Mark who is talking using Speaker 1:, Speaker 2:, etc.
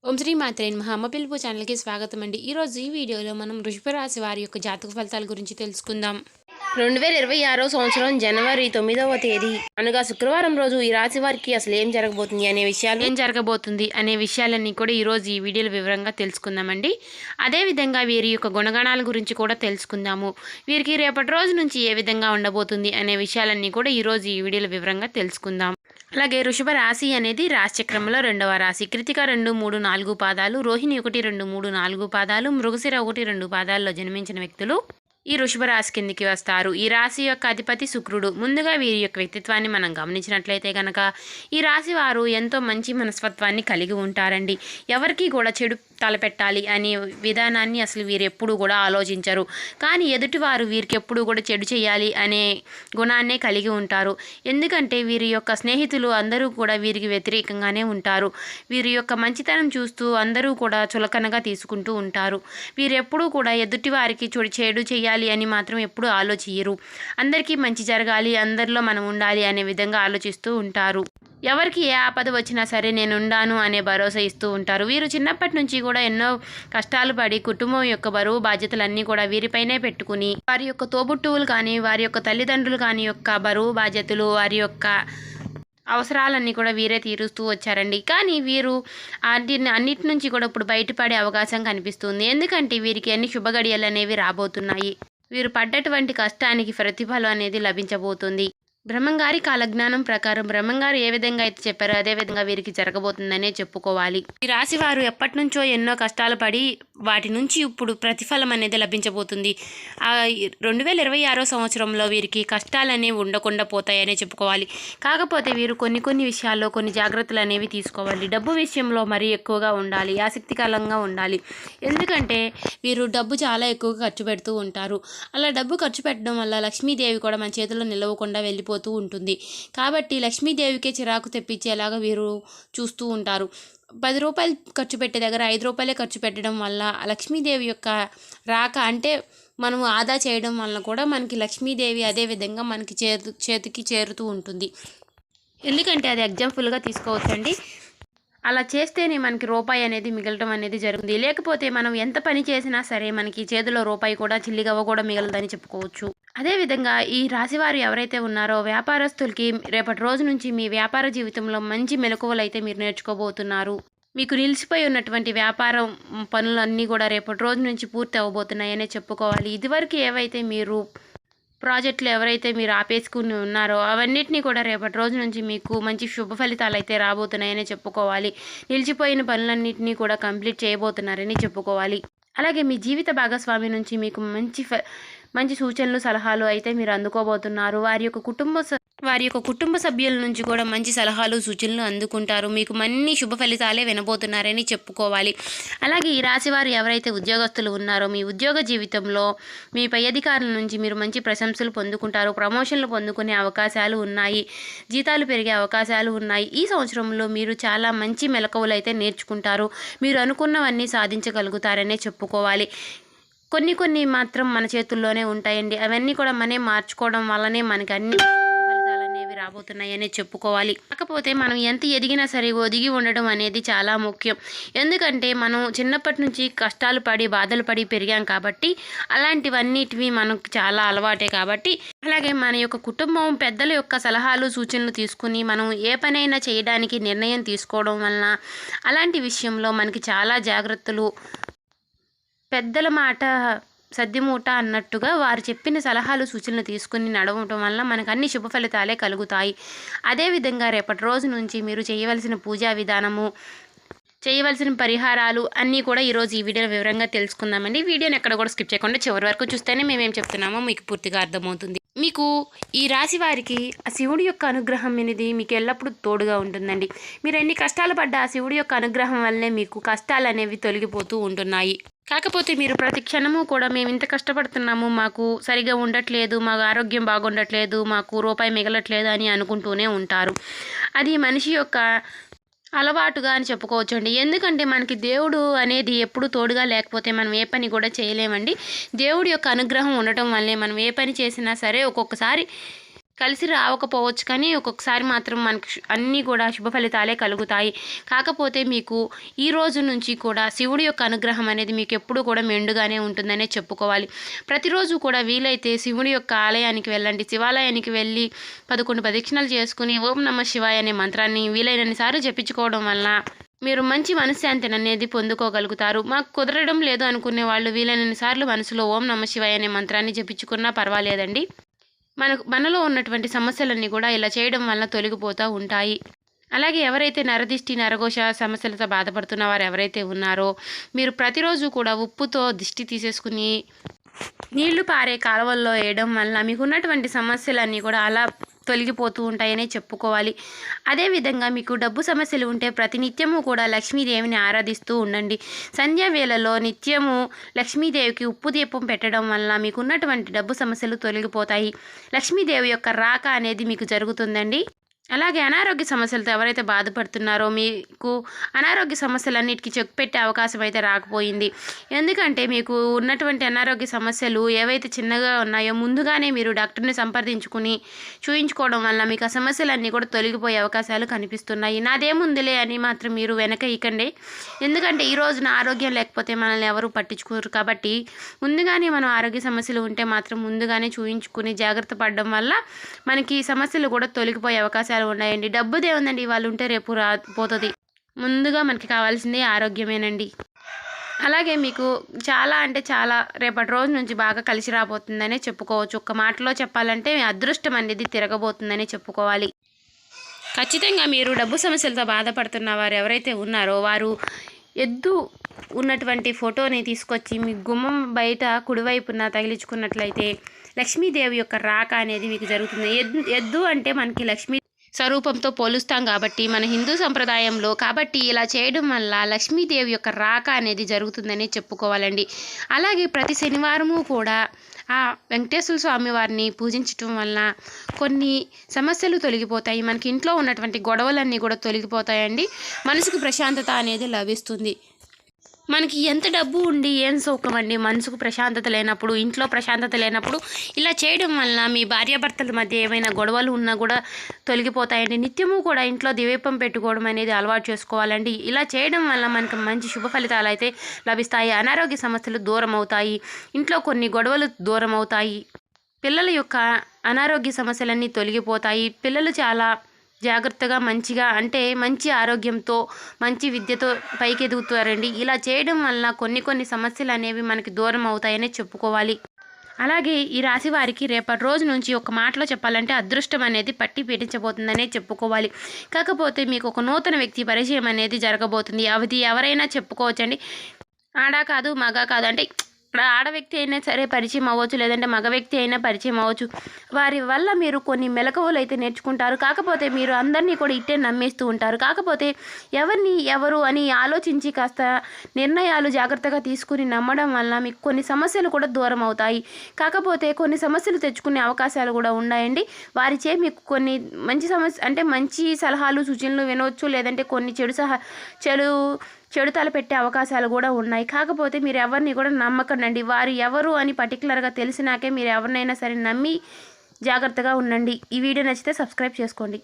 Speaker 1: ఓం శ్రీ మాత్రే నమః. అమ్మ పిలుపు ఛానల్కి స్వాగతం అండి. ఈరోజు ఈ వీడియోలో మనం వృషభ రాశి వారి యొక్క జాతక ఫలితాల గురించి తెలుసుకుందాం. 2026 సంవత్సరం జనవరి 9వ తేదీ అనగా శుక్రవారం రోజు ఈ రాశి వారికి అసలు ఏం జరగబోతుంది అనే విషయాలన్నీ కూడా ఈరోజు ఈ వీడియోలో వివరంగా తెలుసుకుందామండి. అదేవిధంగా వీరి యొక్క గుణగణాల గురించి కూడా తెలుసుకుందాము. వీరికి రేపటి రోజు నుంచి ఏ విధంగా ఉండబోతుంది అనే విషయాలన్నీ కూడా ఈరోజు ఈ వీడియోలో వివరంగా తెలుసుకుందాం. అలాగే వృషభ రాశి అనేది రాశిచక్రంలో రెండవ రాశి. కృతిక 2, 3, 4 పాదాలు, రోహిణి 1, 2, 3, 4 పాదాలు, మృగశిర 1, 2 పాదాల్లో జన్మించిన వ్యక్తులు ఈ వృషభ రాశి కిందికి వస్తారు. ఈ రాశి యొక్క అధిపతి శుక్రుడు. ముందుగా వీరి యొక్క వ్యక్తిత్వాన్ని మనం గమనించినట్లయితే కనుక ఈ రాశి వారు ఎంతో మంచి మనస్తత్వాన్ని కలిగి ఉంటారండి. ఎవరికి కూడా చెడు తలపెట్టాలి అనే విధానాన్ని అసలు వీరు ఎప్పుడు కూడా ఆలోచించరు. కానీ ఎదుటివారు వీరికి ఎప్పుడు కూడా చెడు చేయాలి అనే గుణాన్నే కలిగి ఉంటారు. ఎందుకంటే వీరి యొక్క స్నేహితులు అందరూ కూడా వీరికి వ్యతిరేకంగానే ఉంటారు. వీరి యొక్క మంచితనం చూస్తూ అందరూ కూడా చులకనగా తీసుకుంటూ ఉంటారు. వీరెప్పుడూ కూడా ఎదుటి వారికి చెడు చేయాలి అని మాత్రం ఎప్పుడూ ఆలోచించరు. అందరికీ మంచి జరగాలి, అందరిలో మనం ఉండాలి అనే విధంగా ఆలోచిస్తూ ఉంటారు. ఎవరికి ఏ ఆపద వచ్చినా సరే నేను ఉండాను అనే భరోసా ఇస్తూ ఉంటారు. వీరు చిన్నప్పటి నుంచి కూడా ఎన్నో కష్టాలు పడి కుటుంబం యొక్క బరువు బాధ్యతలన్నీ కూడా వీరిపైనే పెట్టుకుని వారి యొక్క తోబుట్టువులు కానీ వారి యొక్క తల్లిదండ్రులు కానీ యొక్క బరువు బాధ్యతలు వారి యొక్క అవసరాలన్నీ కూడా వీరే తీరుస్తూ వచ్చారండి. కానీ వీరు అన్నిటి నుంచి కూడా ఇప్పుడు బయటపడే అవకాశం కనిపిస్తుంది. ఎందుకంటే వీరికి అన్ని శుభగడియలు అనేవి రాబోతున్నాయి. వీరు పడ్డటువంటి కష్టానికి ప్రతిఫలం అనేది లభించబోతుంది. బ్రహ్మంగారి కాలజ్ఞానం ప్రకారం బ్రహ్మంగారు ఏ విధంగా అయితే చెప్పారో అదే విధంగా వీరికి జరగబోతుందనే చెప్పుకోవాలి. ఈ రాశి వారు ఎప్పటి నుంచో ఎన్నో కష్టాలు పడి వాటి నుంచి ఇప్పుడు ప్రతిఫలం అనేది లభించబోతుంది. 2026 సంవత్సరంలో వీరికి కష్టాలు అనేవి ఉండకుండా పోతాయనే చెప్పుకోవాలి. కాకపోతే వీరు కొన్ని విషయాల్లో కొన్ని జాగ్రత్తలు అనేవి తీసుకోవాలి. డబ్బు విషయంలో మరీ ఎక్కువగా ఉండాలి, ఆసక్తికరంగా ఉండాలి. ఎందుకంటే వీరు డబ్బు చాలా ఎక్కువగా ఖర్చు పెడుతూ ఉంటారు. అలా డబ్బు ఖర్చు పెట్టడం వల్ల లక్ష్మీదేవి కూడా మన చేతుల్లో నిలవకుండా వెళ్ళిపోతుంది ఉంటుంది. కాబట్టి లక్ష్మీదేవికే చిరాకు తెప్పించేలాగా వీరు చూస్తూ ఉంటారు. 10 రూపాయలు ఖర్చు పెట్టే దగ్గర 5 రూపాయలే ఖర్చు పెట్టడం వల్ల లక్ష్మీదేవి యొక్క రాక అంటే మనము ఆదా చేయడం వల్ల కూడా మనకి లక్ష్మీదేవి అదే విధంగా మనకి చేతికి చేరుతూ ఉంటుంది. ఎందుకంటే అది ఎగ్జాంపుల్గా తీసుకోవచ్చండి. అలా చేస్తేనే మనకి రూపాయి అనేది మిగలటం అనేది జరుగుతుంది. లేకపోతే మనం ఎంత పని చేసినా సరే మనకి చేతిలో రూపాయి కూడా చిల్లిగవ్వ కూడా మిగలదని చెప్పుకోవచ్చు. అదేవిధంగా ఈ రాశివారు ఎవరైతే ఉన్నారో వ్యాపారస్తులకి రేపటి రోజు నుంచి మీ వ్యాపార జీవితంలో మంచి మెలకువలు అయితే మీరు నేర్చుకోబోతున్నారు. మీకు నిలిచిపోయి ఉన్నటువంటి వ్యాపారం పనులన్నీ కూడా రేపటి రోజు నుంచి పూర్తి అవ్వబోతున్నాయనే చెప్పుకోవాలి. ఇదివరకు ఏవైతే మీరు ప్రాజెక్టులు ఎవరైతే మీరు ఆపేసుకుని ఉన్నారో అవన్నిటినీ కూడా రేపటి రోజు నుంచి మీకు మంచి శుభ ఫలితాలు అయితే రాబోతున్నాయని చెప్పుకోవాలి. నిలిచిపోయిన పనులన్నింటినీ కూడా కంప్లీట్ చేయబోతున్నారని చెప్పుకోవాలి. అలాగే మీ జీవిత భాగస్వామి నుంచి మీకు మంచి సూచనలు సలహాలు అయితే మీరు అందుకోబోతున్నారు. వారి యొక్క కుటుంబ సభ్యుల నుంచి కూడా మంచి సలహాలు సూచనలు అందుకుంటారు. మీకు అన్ని శుభ ఫలితాలే వినబోతున్నారని చెప్పుకోవాలి. అలాగే ఈ రాశి వారు ఎవరైతే ఉద్యోగస్తులు ఉన్నారో మీ ఉద్యోగ జీవితంలో మీ పై అధికారుల నుంచి మీరు మంచి ప్రశంసలు పొందుకుంటారు. ప్రమోషన్లు పొందుకునే అవకాశాలు ఉన్నాయి. జీతాలు పెరిగే అవకాశాలు ఉన్నాయి. ఈ సంవత్సరంలో మీరు చాలా మంచి మెలకువలు అయితే నేర్చుకుంటారు. మీరు అనుకున్నవన్నీ సాధించగలుగుతారనే చెప్పుకోవాలి. కొన్ని మాత్రం మన చేతుల్లోనే ఉంటాయండి. అవన్నీ కూడా మనమే మార్చుకోవడం వల్లనే మనకి అన్ని ఫలితాలు అనేవి రాబోతున్నాయని చెప్పుకోవాలి. కాకపోతే మనం ఎంత ఎదిగినా సరే ఒదిగి ఉండడం అనేది చాలా ముఖ్యం. ఎందుకంటే మనం చిన్నప్పటి నుంచి కష్టాలు పడి బాధలు పడి పెరిగాం కాబట్టి అలాంటివన్నిటివి మనకు చాలా అలవాటే. కాబట్టి అలాగే మన యొక్క కుటుంబం పెద్దల యొక్క సలహాలు సూచనలు తీసుకుని మనం ఏ పనైనా చేయడానికి నిర్ణయం తీసుకోవడం వలన అలాంటి విషయంలో మనకి చాలా జాగ్రత్తలు పెద్దల మాట సద్దిమూట అన్నట్టుగా వారు చెప్పిన సలహాలు సూచనలు తీసుకుని నడవటం వల్ల మనకు అన్ని శుభ ఫలితాలే కలుగుతాయి. అదేవిధంగా రేపటి రోజు నుంచి మీరు చేయవలసిన పూజా విధానము చేయవలసిన పరిహారాలు అన్నీ కూడా ఈరోజు ఈ వీడియోలో వివరంగా తెలుసుకుందామండి. వీడియోని ఎక్కడ కూడా స్కిప్ చేయకుండా చివరి వరకు చూస్తేనే మేమేం చెప్తున్నామో మీకు పూర్తిగా అర్థమవుతుంది. మీకు ఈ రాశి వారికి ఆ శివుడి యొక్క అనుగ్రహం అనేది మీకు ఎల్లప్పుడూ తోడుగా ఉంటుందండి. మీరు ఎన్ని కష్టాలు పడ్డా ఆ శివుడి యొక్క అనుగ్రహం వల్లే మీకు కష్టాలు అనేవి తొలగిపోతూ ఉంటున్నాయి. కాకపోతే మీరు ప్రతి క్షణము కూడా మేము ఇంత కష్టపడుతున్నాము, మాకు సరిగా ఉండట్లేదు, మాకు ఆరోగ్యం బాగుండట్లేదు, మాకు రూపాయి మిగలట్లేదు అని అనుకుంటూనే ఉంటారు. అది మనిషి యొక్క అలవాటుగా అని చెప్పుకోవచ్చండి. ఎందుకంటే మనకి దేవుడు అనేది ఎప్పుడు తోడుగా లేకపోతే మనం ఏ పని కూడా చేయలేమండి. దేవుడి యొక్క అనుగ్రహం ఉండటం వల్లే మనం ఏ పని చేసినా సరే ఒక్కొక్కసారి కలిసి రావకపోవచ్చు, కానీ ఒక్కొక్కసారి మాత్రం మనకు అన్నీ కూడా శుభ ఫలితాలే కలుగుతాయి. కాకపోతే మీకు ఈ రోజు నుంచి కూడా శివుడి యొక్క అనుగ్రహం అనేది మీకు ఎప్పుడు కూడా మెండుగానే ఉంటుందనే చెప్పుకోవాలి. ప్రతిరోజు కూడా వీలైతే శివుడి యొక్క ఆలయానికి వెళ్ళండి. శివాలయానికి వెళ్ళి 11 ప్రదక్షిణలు చేసుకుని ఓం నమః శివాయ అనే మంత్రాన్ని వీలైనన్ని సార్లు జపించుకోవడం వల్ల మీరు మంచి మనశ్శాంతిని అనేది పొందుకోగలుగుతారు. మాకు కుదరడం లేదు అనుకునే వాళ్ళు వీలైనన్ని సార్లు మనసులో ఓం నమః శివాయ అనే మంత్రాన్ని జపించుకున్నా పర్వాలేదండి. మనలో ఉన్నటువంటి సమస్యలన్నీ కూడా ఇలా చేయడం వల్ల తొలగిపోతూ ఉంటాయి. అలాగే ఎవరైతే నరదిష్టి నరఘోష సమస్యలతో బాధపడుతున్న వారు ఎవరైతే ఉన్నారో మీరు ప్రతిరోజు కూడా ఉప్పుతో దిష్టి తీసేసుకుని నీళ్లు పారే కాలువల్లో వేయడం వల్ల మీకు ఉన్నటువంటి సమస్యలన్నీ కూడా అలా తొలగిపోతూ ఉంటాయనే చెప్పుకోవాలి. అదేవిధంగా మీకు డబ్బు సమస్యలు ఉంటే ప్రతినిత్యము కూడా లక్ష్మీదేవిని ఆరాధిస్తూ ఉండండి. సంధ్యా వేళలో నిత్యము లక్ష్మీదేవికి ఉప్పు దీపం పెట్టడం వల్ల మీకు ఉన్నటువంటి డబ్బు సమస్యలు తొలగిపోతాయి. లక్ష్మీదేవి యొక్క రాక అనేది మీకు జరుగుతుందండి. అలాగే అనారోగ్య సమస్యలతో ఎవరైతే బాధపడుతున్నారో మీకు అనారోగ్య సమస్యలన్నిటికీ చెక్ పెట్టే అవకాశం అయితే రాకపోయింది. ఎందుకంటే మీకు ఉన్నటువంటి అనారోగ్య సమస్యలు ఏవైతే చిన్నగా ఉన్నాయో ముందుగానే మీరు డాక్టర్ని సంప్రదించుకుని చూయించుకోవడం వల్ల మీకు ఆ సమస్యలన్నీ కూడా తొలగిపోయే అవకాశాలు కనిపిస్తున్నాయి. నాదేముందిలే అని మాత్రం మీరు వెనక ఇకండి. ఎందుకంటే ఈ రోజున ఆరోగ్యం లేకపోతే మనల్ని ఎవరు పట్టించుకోరు. కాబట్టి ముందుగానే మనం ఆరోగ్య సమస్యలు ఉంటే మాత్రం ముందుగానే చూయించుకుని జాగ్రత్త పడడం వల్ల మనకి సమస్యలు కూడా తొలగిపోయే అవకాశాలు ఉన్నాయండి. డబ్బుదే ఉందండి, వాళ్ళు ఉంటే రేపు పోతుంది. ముందుగా మనకి కావాల్సింది ఆరోగ్యమేనండి. అలాగే మీకు చాలా అంటే చాలా రేపటి రోజు నుంచి బాగా కలిసి రాబోతుందనే చెప్పుకోవచ్చు. ఒక్క మాటలో చెప్పాలంటే అదృష్టం అనేది తిరగబోతుందనే చెప్పుకోవాలి. ఖచ్చితంగా మీరు డబ్బు సమస్యలతో బాధపడుతున్న వారు ఎవరైతే ఉన్నారో వారు ఎద్దు ఉన్నటువంటి ఫోటోని తీసుకొచ్చి మీ గుమ్మం బయట కుడివైపున తగిలించుకున్నట్లయితే లక్ష్మీదేవి యొక్క రాక అనేది మీకు జరుగుతుంది. ఎద్దు అంటే మనకి లక్ష్మీ స్వరూపంతో పోలుస్తాం కాబట్టి మన హిందూ సంప్రదాయంలో, కాబట్టి ఇలా చేయడం వల్ల లక్ష్మీదేవి యొక్క రాక అనేది జరుగుతుందని చెప్పుకోవాలండి. అలాగే ప్రతి శనివారము కూడా ఆ వెంకటేశ్వర స్వామి వారిని పూజించటం వల్ల కొన్ని సమస్యలు తొలగిపోతాయి. మనకి ఇంట్లో ఉన్నటువంటి గొడవలన్నీ కూడా తొలగిపోతాయండి. మనసుకు ప్రశాంతత అనేది లభిస్తుంది. మనకి ఎంత డబ్బు ఉండి ఏం సుఖం అండి, మనసుకు ప్రశాంతత లేనప్పుడు, ఇంట్లో ప్రశాంతత లేనప్పుడు ఇలా చేయడం వల్ల మీ భార్యాభర్తల మధ్య ఏమైనా గొడవలు ఉన్నా కూడా తొలగిపోతాయండి. నిత్యము కూడా ఇంట్లో దీపం పెట్టుకోవడం అనేది అలవాటు చేసుకోవాలండి. ఇలా చేయడం వల్ల మనకు మంచి శుభ ఫలితాలు అయితే లభిస్తాయి. అనారోగ్య సమస్యలు దూరం అవుతాయి. ఇంట్లో కొన్ని గొడవలు దూరం అవుతాయి. పిల్లల యొక్క అనారోగ్య సమస్యలన్నీ తొలగిపోతాయి. పిల్లలు చాలా జాగ్రత్తగా మంచిగా అంటే మంచి ఆరోగ్యంతో మంచి విద్యతో పైకి ఎదుగుతారండి. ఇలా చేయడం వల్ల కొన్ని సమస్యలు అనేవి మనకి దూరం అవుతాయనే చెప్పుకోవాలి. అలాగే ఈ రాశి వారికి రేపటి రోజు నుంచి ఒక మాటలో చెప్పాలంటే అదృష్టం అనేది పట్టి పీడించబోతుందనే చెప్పుకోవాలి. కాకపోతే మీకు ఒక నూతన వ్యక్తి పరిచయం అనేది జరగబోతుంది. అది ఎవరైనా చెప్పుకోవచ్చండి. ఆడ కాదు మగ కాదు, అంటే ఆడ వ్యక్తి అయినా సరే పరిచయం అవ్వచ్చు, లేదంటే మగ వ్యక్తి అయినా పరిచయం అవ్వచ్చు. వారి వల్ల మీరు కొన్ని మెలకువలు అయితే నేర్చుకుంటారు. కాకపోతే మీరు అందరినీ కూడా ఇట్టే నమ్మేస్తూ ఉంటారు. కాకపోతే ఎవరు అని ఆలోచించి కాస్త నిర్ణయాలు జాగ్రత్తగా తీసుకుని నమ్మడం వల్ల మీకు కొన్ని సమస్యలు కూడా దూరం అవుతాయి. కాకపోతే కొన్ని సమస్యలు తెచ్చుకునే అవకాశాలు కూడా ఉన్నాయండి. వారిచే మీకు కొన్ని మంచి మంచి సలహాలు సూచనలు వినవచ్చు, లేదంటే కొన్ని చెడు తలపెట్టే అవకాశాలు కూడా ఉన్నాయి. కాకపోతే మీరు ఎవరిని కూడా నమ్మకండి. వారు ఎవరు అని పర్టికులర్గా తెలిసినాకే మీరు ఎవరినైనా సరే నమ్మి జాగ్రత్తగా ఉండండి. ఈ వీడియో నచ్చితే సబ్స్క్రైబ్ చేసుకోండి.